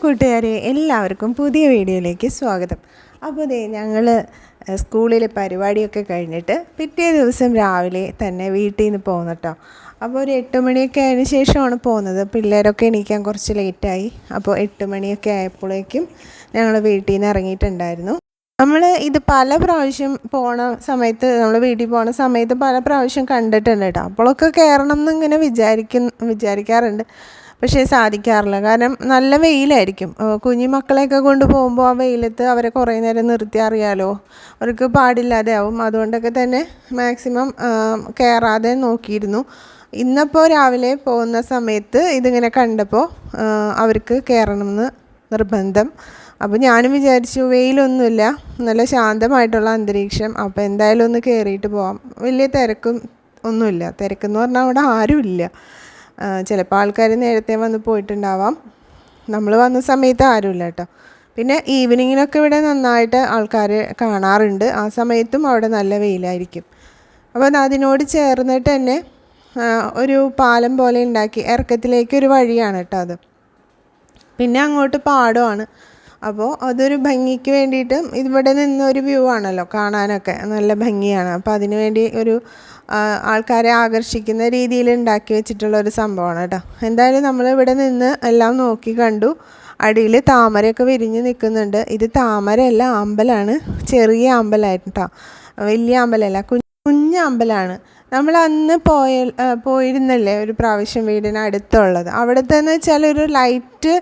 കൂട്ടുകാരെ, എല്ലാവർക്കും പുതിയ വീഡിയോയിലേക്ക് സ്വാഗതം. അപ്പോൾ ഞങ്ങൾ സ്കൂളിലെ പരിപാടിയൊക്കെ കഴിഞ്ഞിട്ട് പിറ്റേ ദിവസം രാവിലെ തന്നെ വീട്ടിൽ നിന്ന് പോകുന്നു കേട്ടോ. അപ്പോൾ ഒരു 8 മണിയൊക്കെ ആയതിന് ശേഷമാണ് പോകുന്നത്. പിള്ളേരൊക്കെ എണീക്കാൻ കുറച്ച് ലേറ്റായി. അപ്പോൾ 8 മണിയൊക്കെ ആയപ്പോഴേക്കും ഞങ്ങൾ വീട്ടിൽ നിന്ന് ഇറങ്ങിയിട്ടുണ്ടായിരുന്നു. നമ്മൾ ഇത് പല പ്രാവശ്യം നമ്മൾ വീട്ടിൽ പോണ സമയത്ത് പല പ്രാവശ്യം കണ്ടിട്ടുണ്ട് കേട്ടോ. അപ്പോഴൊക്കെ കയറണം എന്നിങ്ങനെ വിചാരിക്കാറുണ്ട്, പക്ഷേ സാധിക്കാറില്ല. കാരണം നല്ല വെയിലായിരിക്കും. കുഞ്ഞു മക്കളെയൊക്കെ കൊണ്ട് പോകുമ്പോൾ ആ വെയിലത്ത് അവരെ കുറേ നേരം നിർത്തി, അറിയാലോ, അവർക്ക് പാടില്ലാതെ ആവും. അതുകൊണ്ടൊക്കെ തന്നെ മാക്സിമം കയറാതെ നോക്കിയിരുന്നു. ഇന്നപ്പോൾ രാവിലെ പോകുന്ന സമയത്ത് ഇതിങ്ങനെ കണ്ടപ്പോൾ അവർക്ക് കയറണമെന്ന് നിർബന്ധം. അപ്പോൾ ഞാനും വിചാരിച്ചു, വെയിലൊന്നുമില്ല, നല്ല ശാന്തമായിട്ടുള്ള അന്തരീക്ഷം, അപ്പോൾ എന്തായാലും ഒന്ന് കയറിയിട്ട് പോവാം. വലിയ തിരക്കും ഒന്നുമില്ല. തിരക്കെന്ന് പറഞ്ഞാൽ അവിടെ ആരുമില്ല. ചിലപ്പോൾ ആൾക്കാർ നേരത്തെ വന്ന് പോയിട്ടുണ്ടാവാം. നമ്മൾ വന്ന സമയത്ത് ആരുമില്ല കേട്ടോ. പിന്നെ ഈവനിങ്ങിനൊക്കെ ഇവിടെ നന്നായിട്ട് ആൾക്കാർ കാണാറുണ്ട്. ആ സമയത്തും അവിടെ നല്ല വെയിലായിരിക്കും. അപ്പോൾ അതിനോട് ചേർന്നിട്ട് തന്നെ ഒരു പാലം പോലെ ഉണ്ടാക്കി, ഇറക്കത്തിലേക്കൊരു വഴിയാണ് കേട്ടോ അത്. പിന്നെ അങ്ങോട്ട് പാടമാണ്. അപ്പോൾ അതൊരു ഭംഗിക്ക് വേണ്ടിയിട്ട്, ഇവിടെ നിന്നൊരു വ്യൂ ആണല്ലോ കാണാനൊക്കെ നല്ല ഭംഗിയാണ്. അപ്പോൾ അതിന് വേണ്ടി ഒരു ആൾക്കാരെ ആകർഷിക്കുന്ന രീതിയിൽ ഉണ്ടാക്കി വെച്ചിട്ടുള്ള ഒരു സംഭവമാണ് കേട്ടോ. എന്തായാലും നമ്മൾ ഇവിടെ നിന്ന് എല്ലാം നോക്കി കണ്ടു. അടിയിൽ താമരയൊക്കെ വിരിഞ്ഞ് നിൽക്കുന്നുണ്ട്. ഇത് താമരയല്ല, അമ്പലമാണ്. ചെറിയ അമ്പലമായിട്ട് കേട്ടോ, വലിയ അമ്പലമല്ല, കുഞ്ഞ അമ്പലമാണ്. നമ്മൾ അന്ന് പോയിരുന്നല്ലേ ഒരു പ്രാവശ്യം വീടിനടുത്തുള്ളത്. അവിടുത്തെ എന്ന് വെച്ചാൽ ഒരു ലൈറ്റ്,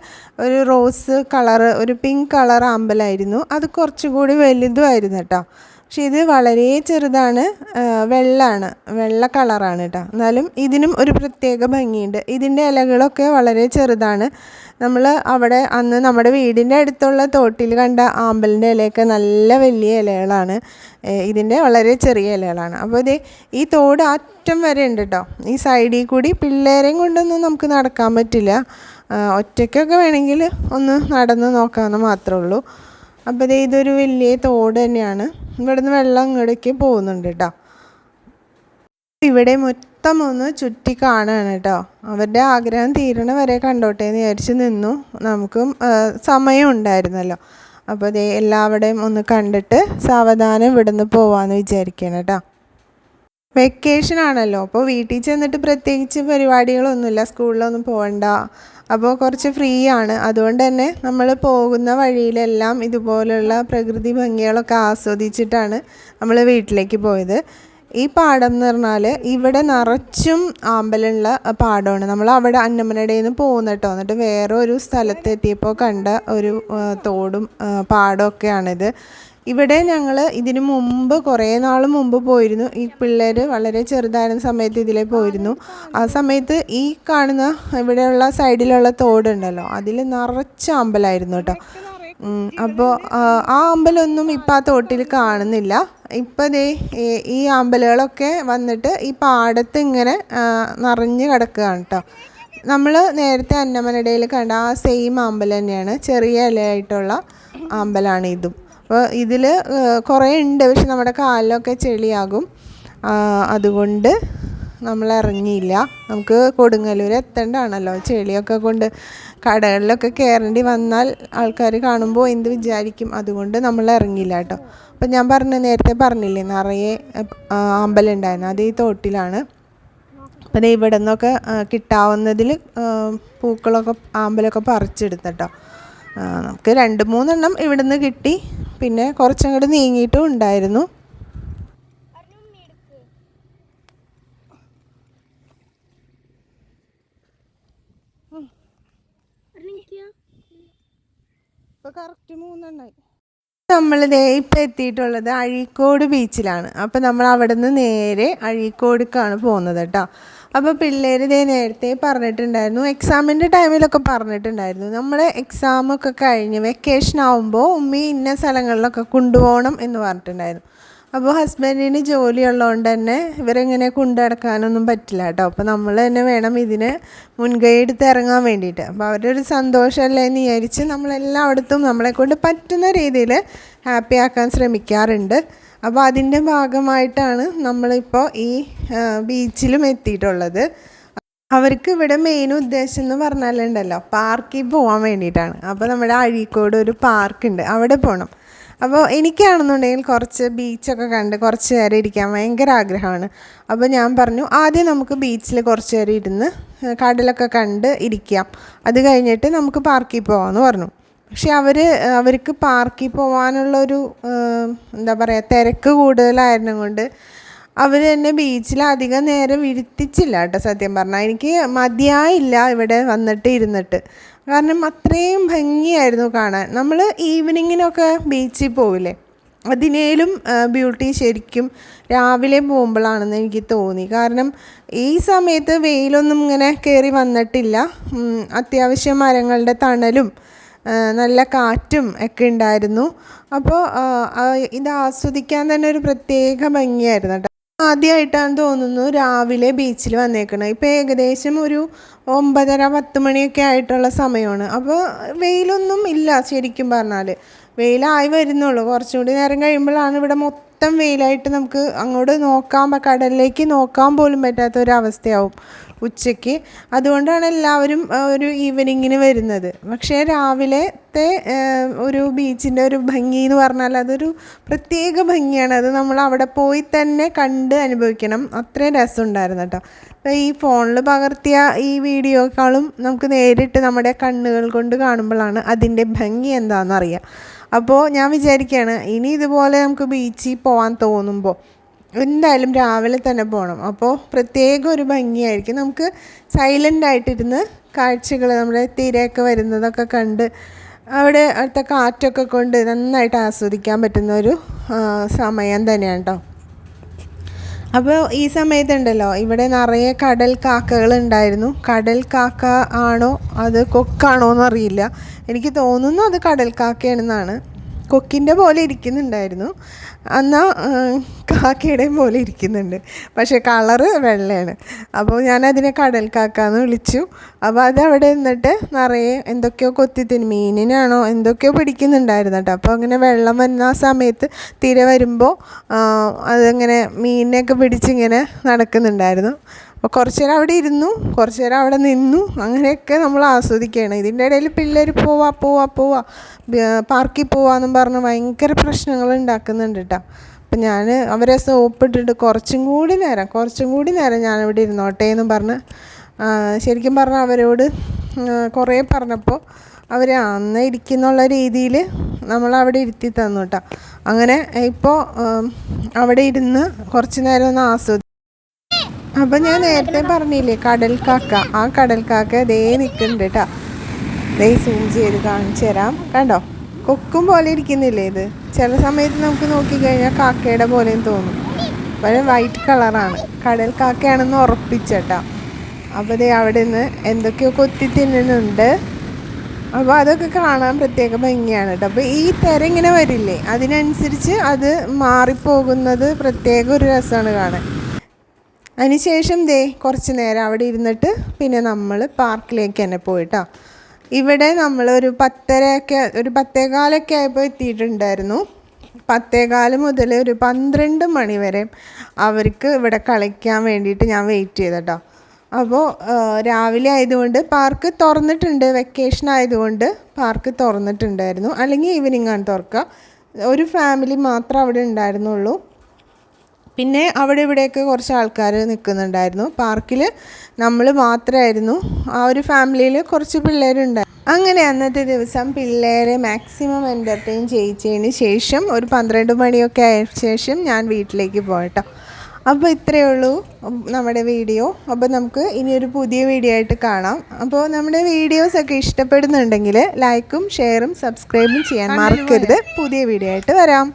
ഒരു റോസ് കളറ്, ഒരു പിങ്ക് കളർ അമ്പലമായിരുന്നു. അത് കുറച്ചുകൂടി വലുതുമായിരുന്നു കേട്ടോ. പക്ഷേ ഇത് വളരെ ചെറുതാണ്, വെള്ള കളറാണ് കേട്ടോ. എന്നാലും ഇതിനും ഒരു പ്രത്യേക ഭംഗിയുണ്ട്. ഇതിൻ്റെ ഇലകളൊക്കെ വളരെ ചെറുതാണ്. നമ്മൾ അവിടെ അന്ന് നമ്മുടെ വീടിൻ്റെ അടുത്തുള്ള തോട്ടിൽ കണ്ട ആമ്പലിൻ്റെ ഇലയൊക്കെ നല്ല വലിയ ഇലകളാണ്. ഇതിൻ്റെ വളരെ ചെറിയ ഇലകളാണ്. അപ്പോൾ ഈ തോട് അറ്റം വരെ ഉണ്ട് കേട്ടോ. ഈ സൈഡിൽ കൂടി പിള്ളേരെയും കൊണ്ടൊന്നും നമുക്ക് നടക്കാൻ പറ്റില്ല. ഒറ്റയ്ക്കൊക്കെ വേണമെങ്കിൽ ഒന്ന് നടന്ന് നോക്കാമെന്ന് മാത്രമേ ഉള്ളൂ. അപ്പോൾ ഇതൊരു വലിയ തോട് തന്നെയാണ്. ഇവിടുന്ന് വെള്ളം ഇങ്ങോട്ടേക്ക് പോകുന്നുണ്ട് കേട്ടോ. ഇവിടെ മൊത്തം ഒന്ന് ചുറ്റി കാണുകയാണ് കേട്ടോ. അവരുടെ ആഗ്രഹം തീരണ വരെ കണ്ടോട്ടെ എന്ന് വിചാരിച്ച് നിന്നു. നമുക്കും സമയം ഉണ്ടായിരുന്നല്ലോ. അപ്പോൾ എല്ലാവരുടെയും ഒന്ന് കണ്ടിട്ട് സാവധാനം ഇവിടുന്ന് പോവാമെന്ന് വിചാരിക്കുകയാണ് കേട്ടോ. വെക്കേഷൻ ആണല്ലോ, അപ്പോൾ വീട്ടിൽ ചെന്നിട്ട് പ്രത്യേകിച്ച് പരിപാടികളൊന്നുമില്ല, സ്കൂളിലൊന്നും പോകണ്ട. അപ്പോൾ കുറച്ച് ഫ്രീ ആണ്. അതുകൊണ്ട് തന്നെ നമ്മൾ പോകുന്ന വഴിയിലെല്ലാം ഇതുപോലുള്ള പ്രകൃതി ഭംഗികളൊക്കെ ആസ്വദിച്ചിട്ടാണ് നമ്മൾ വീട്ടിലേക്ക് പോയത്. ഈ പാടം എന്ന് പറഞ്ഞാൽ ഇവിടെ നിറച്ചും ആമ്പലുള്ള പാടമാണ്. നമ്മൾ അവിടെ അന്നമനടയിൽ നിന്ന് പോകുന്ന കേട്ടോ. എന്നിട്ട് വേറെ ഒരു സ്ഥലത്തെത്തിയപ്പോൾ കണ്ട ഒരു തോടും പാടമൊക്കെയാണിത്. ഇവിടെ ഞങ്ങൾ ഇതിനു മുമ്പ് കുറേ നാൾ മുമ്പ് പോയിരുന്നു. ഈ പിള്ളേർ വളരെ ചെറുതായിരുന്ന സമയത്ത് ഇതിലേ പോയിരുന്നു. ആ സമയത്ത് ഈ കാണുന്ന ഇവിടെയുള്ള സൈഡിലുള്ള തോടുണ്ടല്ലോ, അതിൽ നിറച്ച അമ്പലമായിരുന്നു കേട്ടോ. അപ്പോൾ ആ അമ്പലമൊന്നും ഇപ്പം ആ തോട്ടിൽ കാണുന്നില്ല. ഇപ്പം ഈ അമ്പലങ്ങളൊക്കെ വന്നിട്ട് ഈ പാടത്ത് ഇങ്ങനെ നിറഞ്ഞ് കിടക്കുകയാണ് കേട്ടോ. നമ്മൾ നേരത്തെ അന്നമനടയിൽ കണ്ട ആ സെയിം അമ്പലം തന്നെയാണ്. ചെറിയ ഇലയായിട്ടുള്ള അമ്പലമാണ് ഇതും. അപ്പോൾ ഇതിൽ കുറേ ഉണ്ട്, പക്ഷെ നമ്മുടെ കാലിലൊക്കെ ചെളിയാകും. അതുകൊണ്ട് നമ്മൾ ഇറങ്ങിയില്ല. നമുക്ക് കൊടുങ്ങല്ലൂർ എത്തേണ്ടതാണല്ലോ. ചെളിയൊക്കെ കൊണ്ട് കടകളിലൊക്കെ കയറേണ്ടി വന്നാൽ ആൾക്കാർ കാണുമ്പോൾ എന്ത് വിചാരിക്കും. അതുകൊണ്ട് നമ്മൾ ഇറങ്ങിയില്ല കേട്ടോ. അപ്പം ഞാൻ നേരത്തെ പറഞ്ഞില്ലേ, നിറയെ അമ്പലം ഉണ്ടായിരുന്നു. അത് ഈ തോട്ടിലാണ്. അപ്പം ഇവിടെ നിന്നൊക്കെ കിട്ടാവുന്നതിൽ പൂക്കളൊക്കെ ആമ്പലൊക്കെ പറിച്ചെടുത്തട്ടോ. നമുക്ക് 2-3 എണ്ണം ഇവിടെ നിന്ന് കിട്ടി. പിന്നെ കുറച്ചങ്ങോട്ട് നീങ്ങിയിട്ടും ഉണ്ടായിരുന്നു. ഇപ്പോൾ കറക്റ്റ് 3 എണ്ണമായി. നമ്മൾ ഇപ്പം എത്തിയിട്ടുള്ളത് അഴീക്കോട് ബീച്ചിലാണ്. അപ്പോൾ നമ്മൾ അവിടെ നിന്ന് നേരെ അഴീക്കോടിക്കാണ് പോകുന്നത് കേട്ടോ. അപ്പോൾ പിള്ളേർ നേരത്തെ പറഞ്ഞിട്ടുണ്ടായിരുന്നു, എക്സാമിൻ്റെ ടൈമിലൊക്കെ പറഞ്ഞിട്ടുണ്ടായിരുന്നു, നമ്മുടെ എക്സാമൊക്കെ കഴിഞ്ഞ് വെക്കേഷൻ ആകുമ്പോൾ ഉമ്മി ഇന്ന സ്ഥലങ്ങളിലൊക്കെ കൊണ്ടുപോകണം എന്ന് പറഞ്ഞിട്ടുണ്ടായിരുന്നു. അപ്പോൾ ഹസ്ബൻഡിന് ജോലി ഉള്ളതുകൊണ്ട് തന്നെ ഇവരെങ്ങനെ കൊണ്ടുനടക്കാനൊന്നും പറ്റില്ല കേട്ടോ. അപ്പോൾ നമ്മൾ തന്നെ വേണം ഇതിന് മുൻകൈ എടുത്ത് ഇറങ്ങാൻ വേണ്ടിയിട്ട്. അപ്പോൾ അവരുടെ ഒരു സന്തോഷമല്ലേ എന്ന് വിചാരിച്ച് നമ്മളെല്ലായിടത്തും നമ്മളെക്കൊണ്ട് പറ്റുന്ന രീതിയിൽ ഹാപ്പി ആക്കാൻ ശ്രമിക്കാറുണ്ട്. അപ്പോൾ അതിൻ്റെ ഭാഗമായിട്ടാണ് നമ്മളിപ്പോൾ ഈ ബീച്ചിലും എത്തിയിട്ടുള്ളത്. അവർക്ക് ഇവിടെ മെയിൻ ഉദ്ദേശം എന്ന് പറഞ്ഞാലുണ്ടല്ലോ പാർക്കിൽ പോകാൻ വേണ്ടിയിട്ടാണ്. അപ്പോൾ നമ്മുടെ അഴീക്കോട് ഒരു പാർക്കുണ്ട്, അവിടെ പോകണം. അപ്പോൾ എനിക്കാണെന്നുണ്ടെങ്കിൽ കുറച്ച് ബീച്ചൊക്കെ കണ്ട് കുറച്ച് നേരം ഇരിക്കാൻ ഭയങ്കര ആഗ്രഹമാണ്. അപ്പോൾ ഞാൻ പറഞ്ഞു ആദ്യം നമുക്ക് ബീച്ചിൽ കുറച്ച് നേരം ഇരുന്ന് കടലൊക്കെ കണ്ട് ഇരിക്കാം, അത് കഴിഞ്ഞിട്ട് നമുക്ക് പാർക്കിൽ പോകാമെന്ന് പറഞ്ഞു. പക്ഷെ അവർക്ക് പാർക്കിൽ പോകാനുള്ളൊരു എന്താ പറയുക തിരക്ക് കൂടുതലായിരുന്നു കൊണ്ട് അവർ എന്നെ ബീച്ചിൽ അധികം നേരം ഇരുത്തിച്ചില്ല കേട്ടോ. സത്യം പറഞ്ഞാൽ എനിക്ക് മതിയായില്ല ഇവിടെ വന്നിട്ട് ഇരുന്നിട്ട്, കാരണം അത്രയും ഭംഗിയായിരുന്നു കാണാൻ. നമ്മൾ ഈവനിങ്ങിനൊക്കെ ബീച്ചിൽ പോവില്ലേ, അതിനേലും ബ്യൂട്ടി ശരിക്കും രാവിലെ പോകുമ്പോഴാണെന്ന് എനിക്ക് തോന്നി. കാരണം ഈ സമയത്ത് വെയിലൊന്നും ഇങ്ങനെ കയറി വന്നിട്ടില്ല, അത്യാവശ്യം മരങ്ങളുടെ തണലും നല്ല കാറ്റും ഒക്കെ ഉണ്ടായിരുന്നു. അപ്പോൾ ഇത് ആസ്വദിക്കാൻ തന്നെ ഒരു പ്രത്യേക ഭംഗിയായിരുന്നു കേട്ടോ. ആദ്യമായിട്ടാണ് തോന്നുന്നു രാവിലെ ബീച്ചിൽ വന്നേക്കണത്. ഇപ്പോൾ ഏകദേശം ഒരു 9:30-10 മണിയൊക്കെ ആയിട്ടുള്ള സമയമാണ്. അപ്പോൾ വെയിലൊന്നും ഇല്ല ശരിക്കും പറഞ്ഞാൽ, വെയിലായി വരുന്നുള്ളൂ. കുറച്ചുകൂടി നേരം കഴിയുമ്പോഴാണ് ഇവിടെ മൊത്തം വെയിലായിട്ട് നമുക്ക് അങ്ങോട്ട് കടലിലേക്ക് നോക്കാൻ പോലും പറ്റാത്തൊരവസ്ഥയാവും ഉച്ചയ്ക്ക്. അതുകൊണ്ടാണ് എല്ലാവരും ഒരു ഈവനിങ്ങിന് വരുന്നത്. പക്ഷേ രാവിലത്തെ ഒരു ബീച്ചിൻ്റെ ഒരു ഭംഗി എന്ന് പറഞ്ഞാൽ അതൊരു പ്രത്യേക ഭംഗിയാണ്. അത് നമ്മൾ അവിടെ പോയി തന്നെ കണ്ട് അനുഭവിക്കണം, അത്രയും രസമുണ്ടായിരുന്നു കേട്ടോ. അപ്പോൾ ഈ ഫോണിൽ പകർത്തിയ ഈ വീഡിയോക്കാളും നമുക്ക് നേരിട്ട് നമ്മുടെ കണ്ണുകൾ കൊണ്ട് കാണുമ്പോഴാണ് അതിൻ്റെ ഭംഗി എന്താണെന്നറിയാം. അപ്പോൾ ഞാൻ വിചാരിക്കുകയാണ് ഇനി ഇതുപോലെ നമുക്ക് ബീച്ചിൽ പോകാൻ തോന്നുമ്പോൾ എന്തായാലും രാവിലെ തന്നെ പോകണം. അപ്പോൾ പ്രത്യേക ഒരു ഭംഗിയായിരിക്കും, നമുക്ക് സൈലൻ്റായിട്ടിരുന്ന് കാഴ്ചകൾ നമ്മുടെ തിരയൊക്കെ വരുന്നതൊക്കെ കണ്ട് അവിടെ അടുത്ത കാറ്റൊക്കെ കൊണ്ട് നന്നായിട്ട് ആസ്വദിക്കാൻ പറ്റുന്ന ഒരു സമയം തന്നെയാണ് കേട്ടോ. അപ്പോൾ ഈ സമയത്തുണ്ടല്ലോ ഇവിടെ നിറയെ കടൽ കാക്കകൾ ഉണ്ടായിരുന്നു. കടൽ കാക്ക ആണോ അത് കൊക്കാണോ എന്നറിയില്ല, എനിക്ക് തോന്നുന്നു അത് കടൽ കാക്കയാണെന്നാണ്. കൊക്കിൻ്റെ പോലെ ഇരിക്കുന്നുണ്ടായിരുന്നു, എന്നാൽ കാക്കയുടെയും പോലെ ഇരിക്കുന്നുണ്ട്, പക്ഷേ കളറ് വെള്ളയാണ്. അപ്പോൾ ഞാനതിനെ കടൽ കാക്കാന്ന് വിളിച്ചു. അപ്പോൾ അതവിടെ നിന്നിട്ട് നിറയെ എന്തൊക്കെയോ കൊത്തി മീനിനാണോ എന്തൊക്കെയോ പിടിക്കുന്നുണ്ടായിരുന്നു കേട്ടോ. അപ്പോൾ അങ്ങനെ വെള്ളം വരുന്ന ആ സമയത്ത് തിര വരുമ്പോൾ അതങ്ങനെ മീനിനെയൊക്കെ പിടിച്ചിങ്ങനെ നടക്കുന്നുണ്ടായിരുന്നു. അപ്പോൾ കുറച്ച് നേരം അവിടെ ഇരുന്നു, കുറച്ച് നേരം അവിടെ നിന്നു, അങ്ങനെയൊക്കെ നമ്മൾ ആസ്വദിക്കുകയാണ്. ഇതിൻ്റെ ഇടയിൽ പിള്ളേർ പോവാ പാർക്കിൽ പോവാമെന്നും പറഞ്ഞ് ഭയങ്കര പ്രശ്നങ്ങൾ ഉണ്ടാക്കുന്നുണ്ട് കേട്ടോ. അപ്പം ഞാൻ അവരെ സോപ്പിട്ടിട്ട് കുറച്ചും കൂടി നേരം ഞാനിവിടെ ഇരുന്നോട്ടെ എന്നും പറഞ്ഞ് ശരിക്കും പറഞ്ഞാൽ അവരോട് കുറേ പറഞ്ഞപ്പോൾ അവർ അന്ന് ഇരിക്കുന്നുള്ള രീതിയിൽ നമ്മളവിടെ ഇരുത്തി തന്നു കേട്ടോ. അങ്ങനെ ഇപ്പോൾ അവിടെ ഇരുന്ന് കുറച്ച് നേരം ഒന്ന് ആസ്വദിച്ചു. അപ്പം ഞാൻ നേരത്തെ പറഞ്ഞില്ലേ കടൽ കാക്ക, ആ കടൽ കാക്ക ദേ നിൽക്കുന്നുണ്ട് കേട്ടോ. ദേ സൂം ചെയ്ത് കാണിച്ചു തരാം, കണ്ടോ കൊക്കും പോലെ ഇരിക്കുന്നില്ലേ ഇത്. ചില സമയത്ത് നമുക്ക് നോക്കിക്കഴിഞ്ഞാൽ കാക്കയുടെ പോലെയും തോന്നും, പക്ഷേ വൈറ്റ് കളറാണ്, കടൽ കാക്കയാണെന്ന് ഉറപ്പിച്ചേട്ടാ. അപ്പോൾ ദേ അവിടെ നിന്ന് എന്തൊക്കെയോ കൊത്തി തിന്നുന്നുണ്ട്. അപ്പോൾ അതൊക്കെ കാണാൻ പ്രത്യേക ഭംഗിയാണ് കേട്ടോ. അപ്പോൾ ഈ തിര ഇങ്ങനെ വരില്ലേ, അതിനനുസരിച്ച് അത് മാറിപ്പോകുന്നത് പ്രത്യേക ഒരു രസമാണ് കാണാൻ. അതിനുശേഷം ദേ കുറച്ച് നേരം അവിടെ ഇരുന്നിട്ട് പിന്നെ നമ്മൾ പാർക്കിലേക്ക് തന്നെ പോയിട്ടോ. ഇവിടെ നമ്മൾ ഒരു 10:15 ആയപ്പോൾ എത്തിയിട്ടുണ്ടായിരുന്നു. 10:15 മുതൽ ഒരു 12 മണി വരെ അവർക്ക് ഇവിടെ കളിക്കാൻ വേണ്ടിയിട്ട് ഞാൻ വെയിറ്റ് ചെയ്തട്ടോ. അപ്പോൾ രാവിലെ ആയതുകൊണ്ട് പാർക്ക് തുറന്നിട്ടുണ്ട്, വെക്കേഷൻ ആയതുകൊണ്ട് പാർക്ക് തുറന്നിട്ടുണ്ടായിരുന്നു. അല്ലെങ്കിൽ ഈവനിങ് ആണ് തുറക്കുക. ഒരു ഫാമിലി മാത്രം അവിടെ ഉണ്ടായിരുന്നുള്ളൂ. പിന്നെ അവിടെ ഇവിടെയൊക്കെ കുറച്ച് ആൾക്കാർ നിൽക്കുന്നുണ്ടായിരുന്നു. പാർക്കിൽ നമ്മൾ മാത്രമായിരുന്നു, ആ ഒരു ഫാമിലിയിൽ കുറച്ച് പിള്ളേരുണ്ടായിരുന്നു. അങ്ങനെ അന്നത്തെ ദിവസം പിള്ളേരെ മാക്സിമം എൻ്റർടൈൻ ചെയ്യിച്ചതിന് ശേഷം ഒരു 12 മണിയൊക്കെ ആയ ശേഷം ഞാൻ വീട്ടിലേക്ക് പോയിട്ടോ. അപ്പോൾ ഇത്രയേ ഉള്ളൂ നമ്മുടെ വീഡിയോ. അപ്പോൾ നമുക്ക് ഇനിയൊരു പുതിയ വീഡിയോ ആയിട്ട് കാണാം. അപ്പോൾ നമ്മുടെ വീഡിയോസൊക്കെ ഇഷ്ടപ്പെടുന്നുണ്ടെങ്കിൽ ലൈക്കും ഷെയറും സബ്സ്ക്രൈബും ചെയ്യാൻ മറക്കരുത്. പുതിയ വീഡിയോ ആയിട്ട് വരാം.